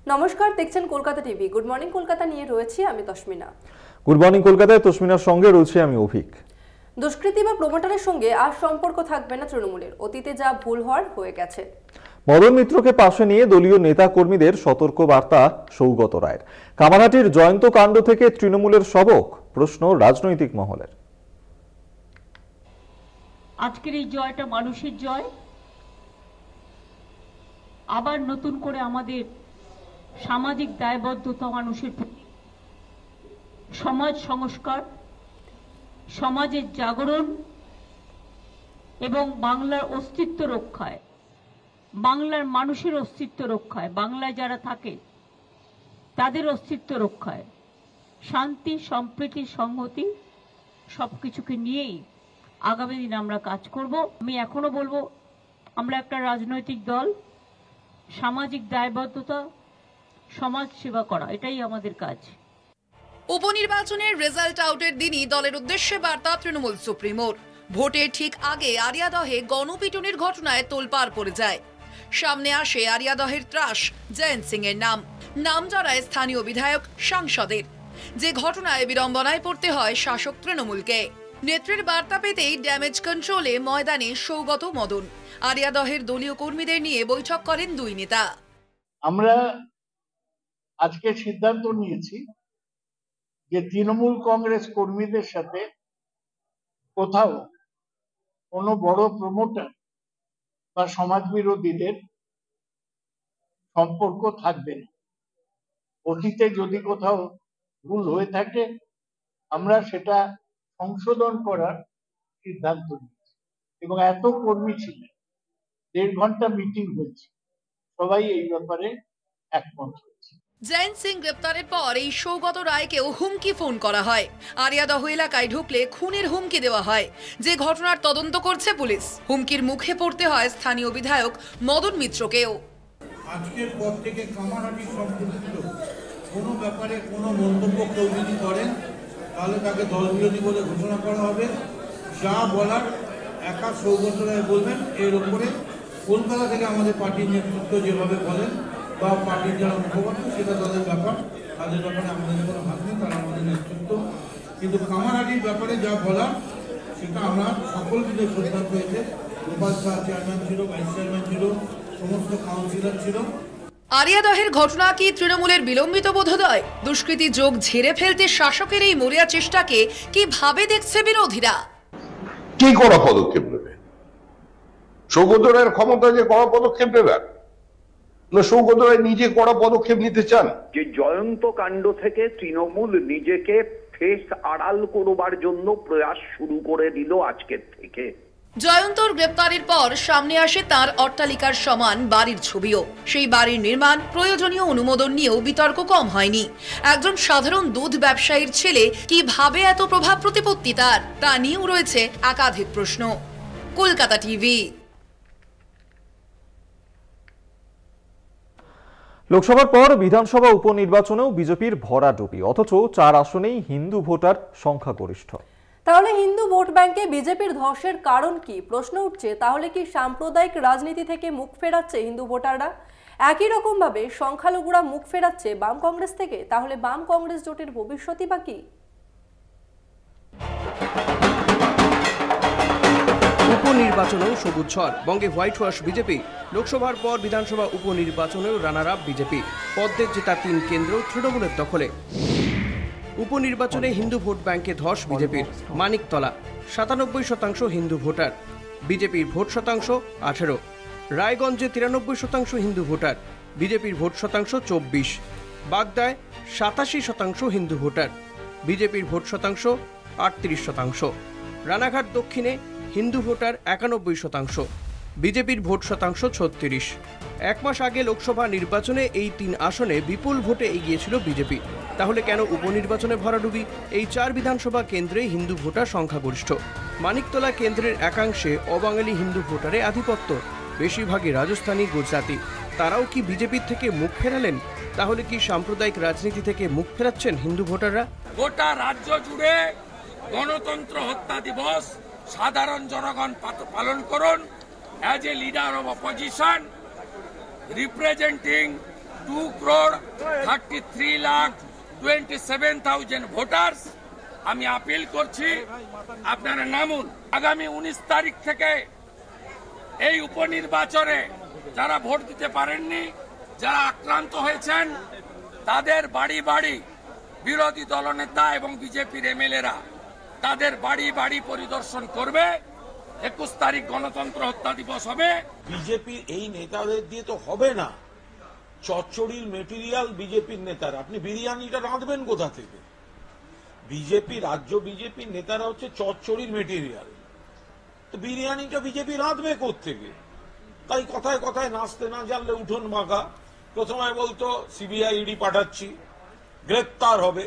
নমস্কার, দেখছেন Kolkata TV. Good morning Kolkata নিয়ে রয়েছি আমি তসমিনা। গুড মর্নিং কলকাতায় তসমিনার সঙ্গে রয়েছে আমি অভিক। দুষ্কৃতী বা প্রমোটারের সঙ্গে আর সম্পর্ক থাকবে না তৃণমূলের। অতীতে যা ভুল হওয়ার হয়ে গেছে। মদন মিত্রকে পাশে নিয়ে দলীয় নেতা কর্মীদের সতর্ক বার্তা সৌগত রায়ের। কামারহাটির জয়ন্ত কাণ্ড থেকে তৃণমূলের সবক, প্রশ্ন রাজনৈতিক মহলের। আজকের এই জয়টা মানুষের জয়। আবার নতুন করে আমাদের সামাজিক দায়বদ্ধতা, মানুষের প্রতি সমাজ সংস্কার, সমাজের জাগরণ এবং বাংলার অস্তিত্ব রক্ষায়, বাংলার মানুষের অস্তিত্ব রক্ষায়, বাংলায় যারা থাকে তাদের অস্তিত্ব রক্ষায়, শান্তি, সম্প্রীতি, সংহতি সবকিছুকে নিয়েই আগামী দিন আমরা কাজ করব। আমি এখনো বলবো, আমরা একটা রাজনৈতিক দল, সামাজিক দায়বদ্ধতা, সমাজ সেবা করা, এটাই আমাদের কাজ। উপনির্বাচনের রেজাল্ট আউটের দিনই দলের উদ্দেশ্যে বার্তা তৃণমূল সুপ্রিমোর। ভোটের ঠিক আগে আরিয়াদহে গণপিটুনির ঘটনায় তোলপাড় পড়ে যায়। সামনে আসে আরিয়াদহের ত্রাস জয়ন্ত সিং এর নাম জড়ায় স্থানীয় বিধায়ক, সাংসদের। যে ঘটনায় বিড়ম্বনায় পড়তে হয় শাসক তৃণমূলকে। নেত্রীর বার্তা পেতেই ড্যামেজ কন্ট্রোলে ময়দানে সৌগত, মদন। আরিয়াদহের দলীয় কর্মীদের নিয়ে বৈঠক করেন দুই নেতা। আমরা আজকে সিদ্ধান্ত নিয়েছি যে তৃণমূল কংগ্রেস কর্মীদের সাথে কোথাও কোনো বড় প্রমোটার বা সমাজ বিরোধীদের সম্পর্ক থাকবে না। অতীতে যদি কোথাও ভুল হয়ে থাকে আমরা সেটা সংশোধন করার সিদ্ধান্ত নিয়েছি এবং এত কর্মী ছিলেন, 1.5 ঘন্টা মিটিং হয়েছে, সবাই এই ব্যাপারে একমত হয়েছে। জয়ন্ত সিং গ্রেপ্তারের পর এই সৌগত রায়কেও হুমকি ফোন করা হয়। আরিয়াদহ এলাকায় ঢুকলে খুনের হুমকি দেওয়া হয়, যে ঘটনার তদন্ত করছে পুলিশ। হুমকির মুখে পড়তে হয় স্থানীয় বিধায়ক মদন মিত্রকেও। আজকের পর থেকে কামারহাটি সম্পর্কিত কোনো ব্যাপারে কোনো মন্তব্য কেউ যদি করেন তাহলে তাকে দলবিরোধী বলে ঘোষণা করা হবে। যা বলার একা সৌগত রায় বলবেন। এর উপরে কলকাতা থেকে আমাদের পার্টির নেতৃত্ব যেভাবে বলেন বা পার্টির যারা মুখপাত্র, সেটা তাদের ব্যাপার, তাদের ব্যাপারে আমাদের কোনো হাত নেই, তারা আমাদের নেতৃত্ব। কিন্তু কামারহাটির ব্যাপারে যা বলার সেটা আমরা সকল কিছু সিদ্ধান্ত হয়েছে। গোপাল শাহ চেয়ারম্যান ছিল, ভাইস চেয়ারম্যান ছিল, সমস্ত কাউন্সিলর ছিল। আরিয়াদহের ঘটনা কি তৃণমূলের বিলম্বিত বোধোদয়? দুষ্কৃতী যোগ ঝেড়ে ফেলতে শাসকের এই মরিয়া চেষ্টাকে কিভাবে দেখছে বিরোধীরা? কি কড়া পদক্ষেপ নেবে? সৌগত রায়ের ক্ষমতা যে কড়া পদক্ষেপ নেবে না, সৌগত রায় নিজে কড়া পদক্ষেপ নিতে চান? যে জয়ন্ত কাণ্ড থেকে তৃণমূল নিজেকে ফেস আড়াল করবার জন্য প্রয়াস শুরু করে দিল আজকের থেকে। জয়ন্তর গ্রেপ্তারের পর সামনে আসে তার অট্টালিকার সমান বাড়ির ছবিও। সেই বাড়ির নির্মাণ, প্রয়োজনীয় অনুমোদন নিয়েও বিতর্ক কম হয়নি। একজন সাধারণ দুধ ব্যবসায়ীর ছেলে কিভাবে এত প্রভাব প্রতিপত্তি তার, তা নিয়েও রয়েছে একাধিক প্রশ্ন। কলকাতা টিভি। লোকসভার পর বিধানসভা উপনির্বাচনেও বিজেপির ভরাডুবি, অথচ 4 আসনেই হিন্দু ভোটার সংখ্যাগরিষ্ঠ। তাহলে হিন্দু ভোট ব্যাংকে বিজেপির ধসের কারণ কি? প্রশ্ন উঠছে, তাহলে কি সাম্প্রদায়িক রাজনীতি থেকে মুখ ফেরাচ্ছে হিন্দু ভোটাররা? একই রকম ভাবে সংখ্যালঘুরা মুখ ফেরাচ্ছে বাম কংগ্রেস থেকে। তাহলে বাম কংগ্রেস জোটের ভবিষ্যৎই বা কি? উপনির্বাচনেও সবুজ ঝড়, বঙ্গে হোয়াইট ওয়াশ বিজেপি। লোকসভার পর বিধানসভা উপনির্বাচনেও রানার আপ বিজেপি। পদ্মের জেতা 3 কেন্দ্র তৃণমূলের দখলে। উপনির্বাচনে হিন্দু ভোট ব্যাংকে ধস বিজেপির। মানিকতলা 97% হিন্দু ভোটার, বিজেপির ভোট শতাংশ 18। রায়গঞ্জে 93% হিন্দু ভোটার, বিজেপির ভোট শতাংশ 24। বাগদায় 87% হিন্দু ভোটার, বিজেপির ভোট শতাংশ 38%। রানাঘাট দক্ষিণে হিন্দু ভোটার 91%, বিজেপির ভোট শতাংশ 36। 1 মাস আগে লোকসভা নির্বাচনে এই 3 আসনে বিপুল ভোটে এগিয়েছিল বিজেপি। তাহলে কেন উপনির্বাচনে ভরাডুবি? এই 4 বিধানসভা কেন্দ্রে হিন্দু ভোটার সংখ্যাগরিষ্ঠ। মানিকতলা কেন্দ্রের একাংশে অবাঙালি হিন্দু ভোটারে আধিপত্য, বেশিরভাগই রাজস্থানী, গুজরাতি। তারাও কি বিজেপির থেকে মুখ ফেরালেন? তাহলে কি সাম্প্রদায়িক রাজনীতি থেকে মুখ ফেরাচ্ছেন হিন্দু ভোটাররা? গোটা রাজ্য জুড়ে গণতন্ত্র হত্যা দিবস সাধারণ জনগণ পালন করুন। As a leader of opposition representing 2,33,27,000 voters. আমি আপিল করছি আপনারা নামুন। আগামী 19 তারিখ থেকে এই উপনির্বাচনে যারা ভোট দিতে পারেননি, যারা আক্রান্ত হয়েছেন, তাদের বাড়ি বাড়ি বিরোধী দলনেতা এবং বিজেপির এমএলএরা তাদের বাড়ি বাড়ি পরিদর্শন করবে। 21 তারিখ গণতন্ত্র হত্যা দিবস হবে। বিজেপির এই নেতাদের দিয়ে তো হবে না। চচ্চড়ির মেটেরিয়াল বিজেপির নেতারা, আপনি বিরিয়ানিটা রাঁধবেন কোথা থেকে? বিজেপি রাজ্য বিজেপির নেতারা হচ্ছে চচ্চড়ির মেটেরিয়াল, তো বিরিয়ানিটা বিজেপি রাঁধবে কোত্থেকে? তাই কথায় কথায় নাচতে না জানলে উঠোন মাখা। প্রথমে বলতো সিবিআই ইডি পাঠাচ্ছি, গ্রেপ্তার হবে,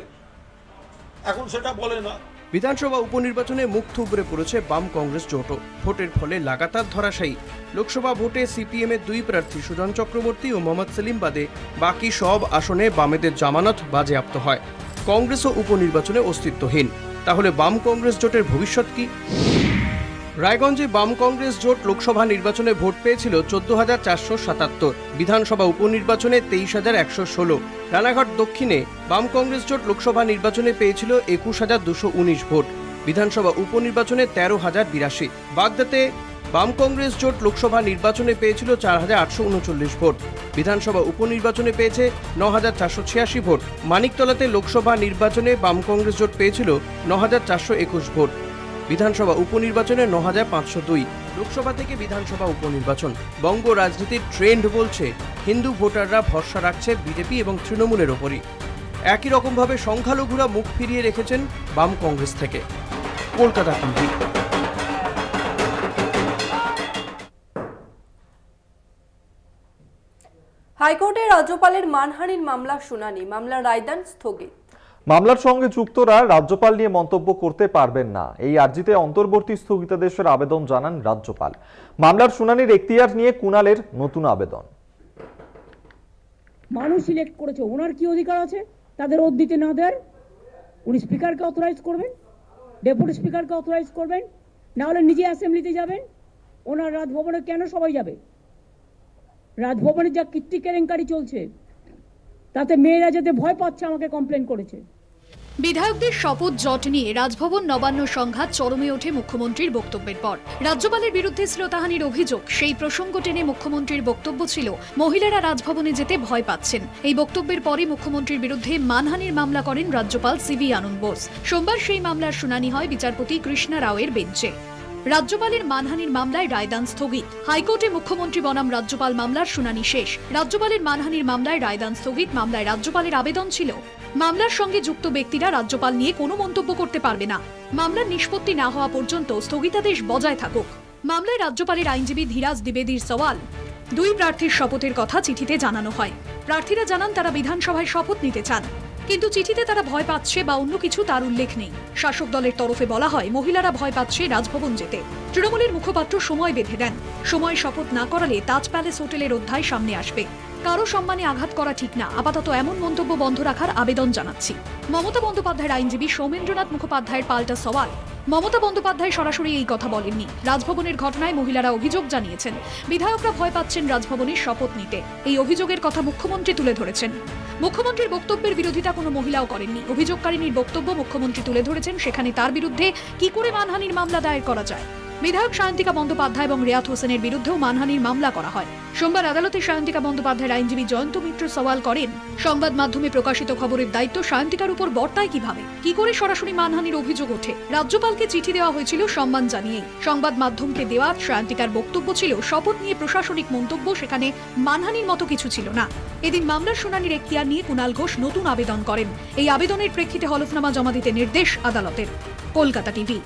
এখন সেটা বলে না। বিধানসভা উপনির্বাচনে মুখ থুবড়ে পড়েছে বাম কংগ্রেস জোট। ভোটের ফলে লাগাতার ধরাশায়ী। লোকসভা ভোটে সিপিএমের 2 প্রার্থী সুজন চক্রবর্তী ও মোহাম্মদ সেলিম বাদে বাকি সব আসনে বামেদের জামানত বাজেয়াপ্ত হয়। কংগ্রেসও উপনির্বাচনে অস্তিত্বহীন। তাহলে বাম কংগ্রেস জোটের ভবিষ্যৎ কি? রায়গঞ্জে বাম কংগ্রেস জোট লোকসভা নির্বাচনে ভোট পেয়েছিল 14,477, বিধানসভা উপনির্বাচনে 23,116। রানাঘাট দক্ষিণে বাম কংগ্রেস জোট লোকসভা নির্বাচনে পেয়েছিল 21,219 ভোট, বিধানসভা উপনির্বাচনে 13,082। বাগদাতে বাম কংগ্রেস জোট লোকসভা নির্বাচনে পেয়েছিল 4,839 ভোট, বিধানসভা উপনির্বাচনে পেয়েছে 9,486 ভোট। মানিকতলাতে লোকসভা নির্বাচনে বাম কংগ্রেস জোট পেয়েছিল 9,421 ভোট, বিধানসভা উপনির্বাচনে 9,502। লোকসভা থেকে বিধানসভা উপনির্বাচন। বঙ্গ রাজনীতির ট্রেন্ড বলছে হিন্দু ভোটাররা ভরসা রাখছে বিজেপি এবং তৃণমূলের ওপরই। একই রকমভাবে সংখ্যালঘুরা মুখ ফিরিয়ে রেখেছেন বাম কংগ্রেস থেকে। কলকাতা টিভি। হাইকোর্টে রাজ্যপালের মানহানির মামলার শুনানি, মামলার রায়দান স্থগিত। মামলার সঙ্গে যুক্তরা রাজ্যপাল নিয়ে মন্তব্য করতে পারবেন না, এই আর্জিতে অন্তর্বর্তী স্থগিতাদেশের আবেদন জানান রাজ্যপাল। মামলার শুনানির এখতিয়ার নিয়ে কুণালের নতুন আবেদন। মানুষ সিলেক্ট করেছে, ওনার কি অধিকার আছে তাদের ওত দিতে না দেওয়ার? উনি স্পিকারকে অথরাইজ করবেন, ডেপুটি স্পিকারকে অথরাইজ করবেন, না হলে নিজে অ্যাসেম্বলিতে যাবেন। ওনার রাজভবনে কেন সবাই যাবে? রাজভবনে যা কীর্তি কেলেঙ্কারি চলছে তাতে মেয়েরা যেতে ভয় পাচ্ছে, আমাকে কমপ্লেন করেছে। বিধায়কদের শপথ জট নিয়ে রাজভবন নবান্ন সংঘাত চরমে ওঠে মুখ্যমন্ত্রীর বক্তব্যের পর। রাজ্যপালের বিরুদ্ধে শ্লীলতাহানির অভিযোগ, সেই প্রসঙ্গ টেনে মুখ্যমন্ত্রীর বক্তব্য ছিল মহিলারা রাজভবনে যেতে ভয় পাচ্ছেন। এই বক্তব্যের পরই মুখ্যমন্ত্রীর বিরুদ্ধে মানহানির মামলা করেন রাজ্যপাল সিভি আনন্দ বোস। সোমবার সেই মামলার শুনানি হয় বিচারপতি কৃষ্ণা রাওয়ের বেঞ্চে। রাজ্যপালের মানহানির মামলায় রায়দান স্থগিত। হাইকোর্টে মুখ্যমন্ত্রী বনাম রাজ্যপাল মামলার শুনানি শেষ। রাজ্যপালের মানহানির মামলায় রায়দান স্থগিত। মামলায় রাজ্যপালের আবেদন ছিল মামলার সঙ্গে যুক্ত ব্যক্তিরা রাজ্যপাল নিয়ে কোনো মন্তব্য করতে পারবে না, মামলার নিষ্পত্তি না হওয়া পর্যন্ত স্থগিতাদেশ বজায় থাকুক। মামলায় রাজ্যপালের আইনজীবী ধীরাজ দ্বিবেদীর সওয়াল, 2 প্রার্থীর শপথের কথা চিঠিতে জানানো হয়। প্রার্থীরা জানান তারা বিধানসভায় শপথ নিতে চান, কিন্তু চিঠিতে তারা ভয় পাচ্ছে বা অন্য কিছু তার উল্লেখ নেই। শাসক দলের তরফে বলা হয় মহিলারা ভয় পাচ্ছে রাজভবন যেতে। তৃণমূলের মুখপাত্র সময় বেঁধে দেন, সময় শপথ না করালে তাজ প্যালেস হোটেলের অধ্যায় সামনে আসবে। কারো সম্মানে আঘাত করা ঠিক না, আপাতত এমন মন্তব্য বন্ধ রাখার আবেদন জানাচ্ছি। মমতা বন্দ্যোপাধ্যায়ের আইনজীবী সৌমেন্দ্রনাথ মুখোপাধ্যায়ের পাল্টা সওয়াল, মমতা বন্দ্যোপাধ্যায় সরাসরি এই কথা বলেননি। রাজভবনের ঘটনায় মহিলারা অভিযোগ জানিয়েছেন, বিধায়করা ভয় পাচ্ছেন রাজভবনের শপথ নিতে। এই অভিযোগের কথা মুখ্যমন্ত্রী তুলে ধরেছেন। মুখ্যমন্ত্রীর বক্তব্যের বিরোধিতা কোনো মহিলাও করেননি। অভিযোগকারিনীর বক্তব্য মুখ্যমন্ত্রী তুলে ধরেছেন, সেখানে তার বিরুদ্ধে কি করে মানহানির মামলা দায়ের করা যায়। বিধায়ক সায়ন্তিকা বন্দ্যোপাধ্যায় এবং রিয়াত হোসেনের বিরুদ্ধেও মানহানির মামলা করা হয়। সোমবার আদালতে সায়ন্তিকা বন্দ্যোপাধ্যায়ের আইনজীবী জয়ন্ত মিত্র সওয়াল করেন, সংবাদ মাধ্যমে প্রকাশিত খবরের দায়িত্ব সায়ন্তিকার উপর বর্তায় কিভাবে? কি করে সরাসরি মানহানির অভিযোগ ওঠে? রাজ্যপালকে চিঠি দেওয়া হয়েছিল সম্মান জানিয়ে। সংবাদ মাধ্যমকে দেওয়া সায়ন্তিকার বক্তব্য ছিল শপথ নিয়ে প্রশাসনিক মন্তব্য, সেখানে মানহানির মতো কিছু ছিল না। এদিন মামলার শুনানির এখতিয়ার নিয়ে কুণাল ঘোষ নতুন আবেদন করেন। এই আবেদনের প্রেক্ষিতে হলফনামা জমা দিতে নির্দেশ আদালতের। কলকাতা টিভি।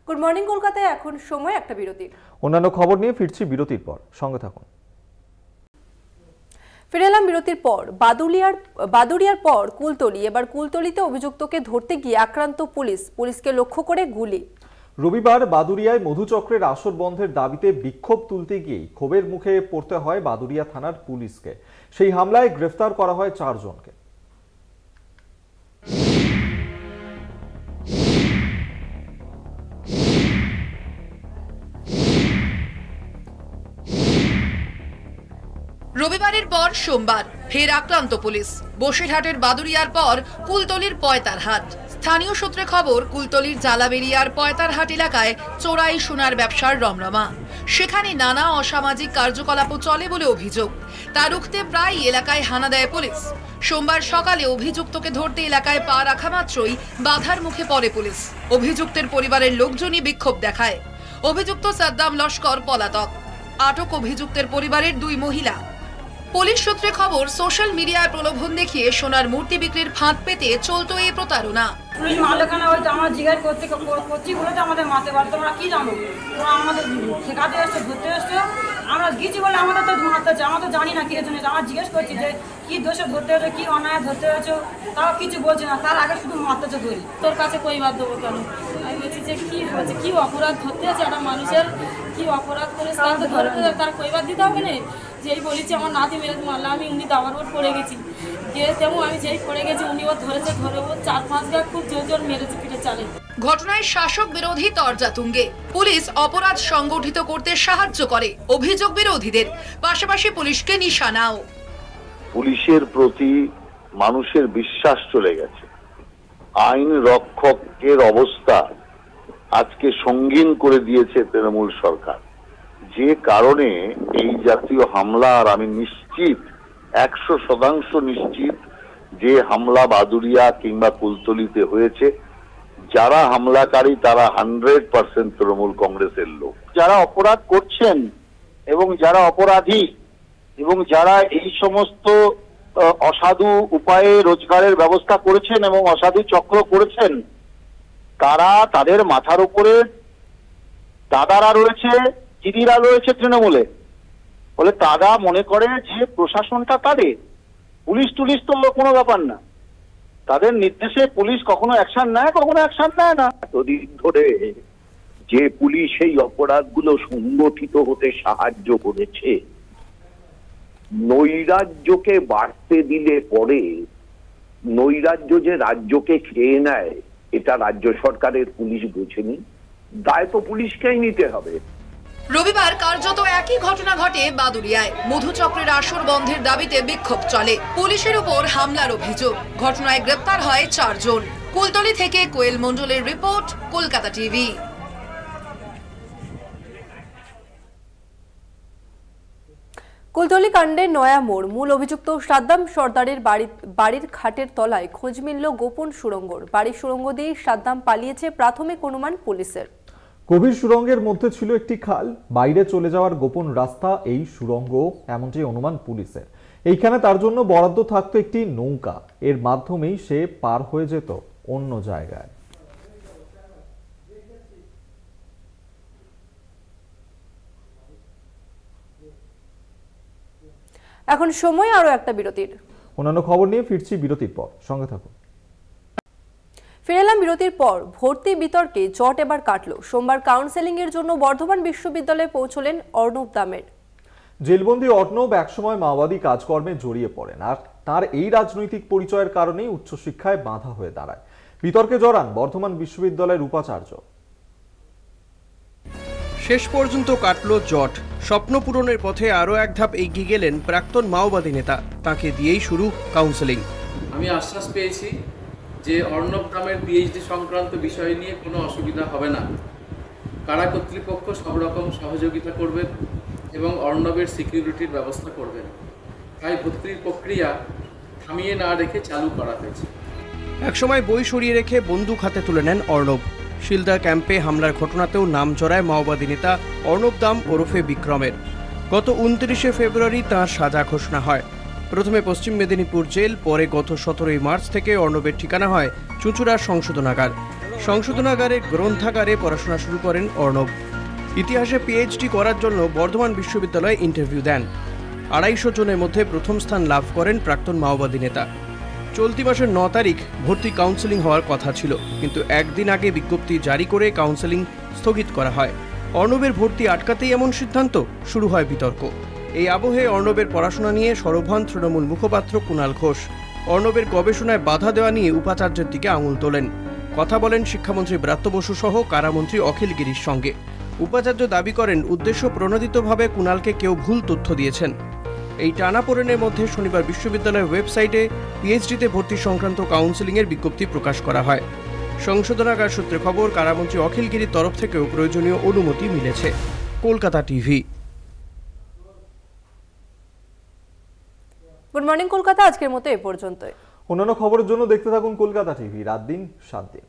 গুড মর্নিং কলকাতায় এখন সময় একটা বিরতির। অন্যান্য খবর নিয়ে ফিরছি বিরতির পর, সঙ্গে থাকুন। ফিরে এলাম বিরতির পর। বাদুড়িয়ার পর কুলতলি, এবার কুলতলিতে অভিযুক্তকে ধরতে গিয়ে আক্রান্ত পুলিশকে লক্ষ্য করে গুলি। রবিবার বাদুড়িয়ায় মধুচক্রের আসর বন্ধের দাবিতে বিক্ষোভ তুলতে গিয়েই ক্ষোভের মুখে পড়তে হয় বাদুড়িয়া থানার পুলিশকে। সেই হামলায় গ্রেফতার করা হয় 4 জনকে। রবিবারের পর সোমবার ফের আক্রান্ত পুলিশ। বসিরহাটের বাদুরিয়ার পর কুলতলির পয়তারহাট। স্থানীয় সূত্রে খবর, কুলতলির জালাবেরিয়ার পয়তারহাট এলাকায় চোরাই সোনার ব্যবসার রমরমা। সেখানে নানা অসামাজিক কার্যকলাপও চলে বলে অভিযোগ। তা রুখতে প্রায় এলাকায় হানা দেয় পুলিশ। সোমবার সকালে অভিযুক্তকে ধরতে এলাকায় পা রাখা মাত্রই বাধার মুখে পড়ে পুলিশ। অভিযুক্তের পরিবারের লোকজনই বিক্ষোভ দেখায়। অভিযুক্ত সাদ্দাম লস্কর পলাতক। আটক অভিযুক্তের পরিবারের 2 মহিলা। পুলিশ সূত্রে খবর, সোশ্যাল মিডিয়ায় প্রলোভন দেখিয়ে সোনার মূর্তি বিক্রির ফাঁদ পেতে চলতো এই প্রতারণা। পুলিশ মালিকানা হয়তো আমরা জিজ্ঞাসা করছি বলে তো আমাদের মারতে পারতো, তোমরা কি জানো, তোমরা আমাদের ঠেকাতে এসছো, ধরতে এসছো, আমরা গিয়েছি বলে আমাদের তো মারতে হচ্ছে, আমরা তো জানি না কি জন্য। আমরা জিজ্ঞেস করছি যে কি দোষে ধরতে হয়েছো, কি অন্যায় ধরতে হয়েছো, তাও কিছু বলছে না, তার আগে শুধু মারতেছে ধরি। তোর কাছে কইবার দেবো কেন? আমি বলছি যে কি হয়েছে, কি অপরাধ ধরতে আছে একটা মানুষের, কি অপরাধ করে তার কইবার দিতে হবে না। যেই বলেছি আমার নাতি মেরেছে মারলে আমি উনি দাবার ওর পড়ে গেছি, যে তেমন আমি যেই পড়ে গেছি উনি ওর ধরেছে, ধরে ওর 4-5 গা খুব জোর জোর মেরেছে পিঠে চালে। ঘটনায় শাসক বিরোধী তরজা তুঙ্গে। পুলিশ অপরাধ সংগঠিত করতে সাহায্য করে অভিযোগ বিরোধীদের, পাশাপাশি পুলিশকে নিশানাও। পুলিশের প্রতি মানুষের বিশ্বাস চলে গেছে। আইন রক্ষকের অবস্থা আজকে সঙ্গীন করে দিয়েছে তৃণমূল সরকার, যে কারণে এই জাতীয় হামলা, আর আমি নিশ্চিত 100% নিশ্চিত যে হামলা বাদুরিয়া কিংবা কুলতলিতে হয়েছে, যারা হামলাকারী তারা 100% তৃণমূল কংগ্রেসের লোক। যারা অপরাধ করছেন এবং যারা অপরাধী এবং যারা এই সমস্ত অসাধু উপায়ে রোজগারের ব্যবস্থা করেছেন এবং অসাধু চক্র করেছেন, তারা তাদের মাথার উপরে দাদারা রয়েছে, দিদিরা রয়েছে তৃণমূলে, বলে তারা মনে করে যে প্রশাসনটা তাদের, পুলিশ টুলিশ তো কোনো ব্যাপার না, তাদের নির্দেশে পুলিশ কখনো অ্যাকশন নেয়, কখনো অ্যাকশন নেয় না। এতদিন ধরে যে পুলিশ এই অপরাধগুলো সংগঠিত হতে সাহায্য করেছে, নৈরাজ্যকে বাড়তে দিলে পরে নৈরাজ্য যে রাজ্যকে খেয়ে নেয়, এটা রাজ্য সরকারের পুলিশ বোঝেনি, দায় তো পুলিশকেই নিতে হবে। রবিবার কার্যত একই ঘটনা ঘটে বাদুরিয়ায়। মধুচক্রের আসর বন্ধের দাবিতে বিক্ষোভ চলে। পুলিশের উপর হামলার অভিযোগ। ঘটনায় গ্রেপ্তার হয় 4 জন। কুলতলি থেকে কোয়েল মণ্ডলের রিপোর্ট, কলকাতা টিভি। কুলতলি কাণ্ডে নয়া মোড়। মূল অভিযুক্ত সাদ্দাম সর্দারের বাড়ির খাটের তলায় খোঁজ মিলল গোপন সুড়ঙ্গর। বাড়ির সুড়ঙ্গ দিয়ে সাদ্দাম পালিয়েছে প্রাথমিক অনুমান পুলিশের। গভীর সুড়ঙ্গের মধ্যে ছিল একটি খাল, বাইরে চলে যাওয়ার গোপন রাস্তা এই সুড়ঙ্গ, এমনটি অনুমান পুলিশের। এইখানে তার জন্য বরাদ্দ থাকতো একটি নৌকা, এর মাধ্যমেই সে পার হয়ে যেত অন্য জায়গায়। এখন সময় আরো একটা বিরতির। অন্যান্য খবর নিয়ে ফিরছি বিরতির পর, সঙ্গে থাকুন। ফিরে এলাম বিরতির পর। ভর্তি বিতর্কে জট এবার কাটল। সোমবার কাউন্সেলিং এর জন্য বর্ধমান বিশ্ববিদ্যালয়ে পৌঁছলেন অর্ণব দামের। জেলবন্দি অর্ণব একসময় মাওবাদী কাজকর্মে জড়িয়ে পড়েন, আর তার এই রাজনৈতিক পরিচয়ের কারণেই উচ্চশিক্ষায় বাধা হয়ে দাঁড়ায়। বিতর্কে জড়ান বর্ধমান বিশ্ববিদ্যালয়ের উপাচার্য। শেষ পর্যন্ত কাটল জট। স্বপ্ন পূরণের পথে আরও এক ধাপ এগিয়ে গেলেন প্রাক্তন মাওবাদী নেতা। তাকে দিয়েই শুরু কাউন্সেলিং। আমি আশ্বাস পেয়েছি যে অর্ণব নামের পিএইচডি সংক্রান্ত বিষয় নিয়ে কোনো অসুবিধা হবে না। কারা কর্তৃপক্ষ সব রকম সহযোগিতা করবেন এবং অর্ণবের সিকিউরিটির ব্যবস্থা করবেন। তাই ভর্তির প্রক্রিয়া থামিয়ে না রেখে চালু করা হয়েছে। একসময় বই সরিয়ে রেখে বন্দুক হাতে তুলে নেন অর্ণব। শিলদা ক্যাম্পে হামলার ঘটনাতেও নাম জড়ায় মাওবাদী নেতা অর্ণব দাম ওরফে বিক্রমের। গত 29শে ফেব্রুয়ারি তাঁর সাজা ঘোষণা হয়। প্রথমে পশ্চিম মেদিনীপুর জেল, পরে গত 17ই মার্চ থেকে অর্ণবের ঠিকানা হয় চুঁচুড়ার সংশোধনাগার। সংশোধনাগারের গ্রন্থাগারে পড়াশোনা শুরু করেন অর্ণব। ইতিহাসে পিএইচডি করার জন্য বর্ধমান বিশ্ববিদ্যালয়ে ইন্টারভিউ দেন। 250 জনের মধ্যে প্রথম স্থান লাভ করেন প্রাক্তন মাওবাদী নেতা। চলতি মাসের 9 তারিখ ভর্তি কাউন্সেলিং হওয়ার কথা ছিল, কিন্তু একদিন আগে বিজ্ঞপ্তি জারি করে কাউন্সেলিং স্থগিত করা হয়। অর্ণবের ভর্তি আটকাতেই এমন সিদ্ধান্ত, শুরু হয় বিতর্ক। এই আবহে অর্ণবের পড়াশোনা নিয়ে সরব হন তৃণমূল মুখপাত্র কুণাল ঘোষ। অর্ণবের গবেষণায় বাধা দেওয়া নিয়ে উপাচার্যের দিকে আঙুল তোলেন। কথা বলেন শিক্ষামন্ত্রী ব্রাত্য বসু সহ কারামন্ত্রী অখিল গিরির সঙ্গে। উপাচার্য দাবি করেন উদ্দেশ্য প্রণোদিতভাবে কুণালকে কেউ ভুল তথ্য দিয়েছেন। এই টানাপোড়েনের মধ্যে শনিবার বিশ্ববিদ্যালয়ের ওয়েবসাইটে পিএইচডিতে ভর্তি সংক্রান্ত কাউন্সেলিংয়ের বিজ্ঞপ্তি প্রকাশ করা হয়। সংশোধনাগার সূত্রে খবর, কারামন্ত্রী অখিল গিরির তরফ থেকেও প্রয়োজনীয় অনুমতি মিলেছে। Kolkata TV. Good morning Kolkata, আজকের মতো এ পর্যন্তই। অন্যান্য খবরের জন্য দেখতে থাকুন কলকাতা টিভি। রাত দিন 7 দিন।